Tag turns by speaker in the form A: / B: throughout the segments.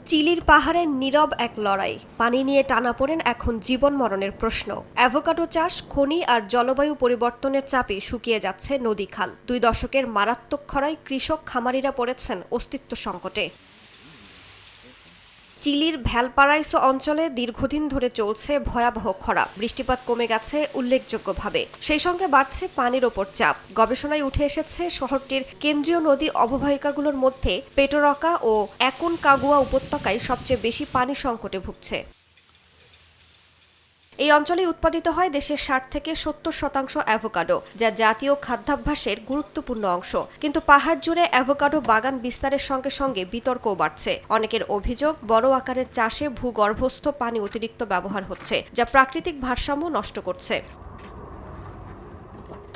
A: চিলির পাহাড়ে নীরব এক লড়াই, পানি নিয়ে টানাপোড়েন এখন জীবন মরণের প্রশ্ন। অ্যাভোকাডো চাষ, খনি আর জলবায়ু পরিবর্তনের চাপে শুকিয়ে যাচ্ছে নদী খাল। 2 দশকের মারাত্মক খরায় কৃষক খামারিরা পড়েছেন অস্তিত্ব সংকটে। চিলির ভ্যালপারাইসো অঞ্চলে দীর্ঘদিন ধরে চলছে ভয়াবহ খরা। বৃষ্টিপাত কমে গেছে উল্লেখযোগ্যভাবে, সেই সঙ্গে বাড়ছে পানির ওপর চাপ। গবেষণায় উঠে এসেছে শহরটির কেন্দ্রীয় নদী অববাহিকাগুলোর মধ্যে পেটোরকা ও অ্যাকনকাগুয়া উপত্যকায় সবচেয়ে বেশি পানি সংকটে ভুগছে। এই অঞ্চলে উৎপাদিত হয় দেশের 60 থেকে 70% অ্যাভোকাডো, যা জাতীয় খাদ্যাভ্যাসের গুরুত্বপূর্ণ অংশ। কিন্তু পাহাড় জুড়ে অ্যাভোকাডো বাগান বিস্তারের সঙ্গে সঙ্গে বিতর্কও বাড়ছে। অনেকের অভিযোগ, বড় আকারের চাষে ভূগর্ভস্থ পানি অতিরিক্ত ব্যবহার হচ্ছে, যা প্রাকৃতিক ভারসাম্য নষ্ট করছে।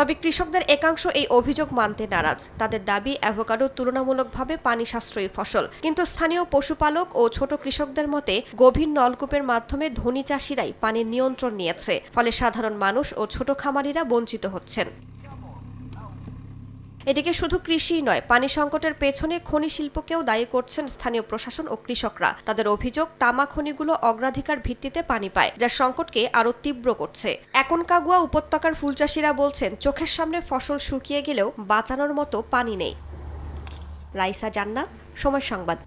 A: তবে কৃষকদের একাংশ এই অভিযোগ মানতে নারাজ। তাদের দাবি, অ্যাভোকাডো তুলনামূলকভাবে পানি সাশ্রয়ী ফসল। কিন্তু স্থানীয় পশুপালক ও ছোট কৃষকদের মতে, গভীর নলকূপের মাধ্যমে ধনী চাষিরাই পানির নিয়ন্ত্রণ নিয়েছে, ফলে সাধারণ মানুষ ও ছোট খামারিরা বঞ্চিত হচ্ছেন। এদিকে শুধু কৃষিই নয়, পানি সংকটের পেছনে খনি শিল্পকেও দায়ী করছেন স্থানীয় প্রশাসন ও কৃষকরা। তাদের অভিযোগ, তামা খনিগুলো অগ্রাধিকার ভিত্তিতে পানি পায়, যা সংকটকে আরও তীব্র করছে। অ্যাকনকাগুয়া উপত্যকার ফুলচাষিরা বলছেন, চোখের সামনে ফসল শুকিয়ে গেলেও বাঁচানোর মতো পানি নেই। রাইসা জান্নাত, সময় সংবাদ।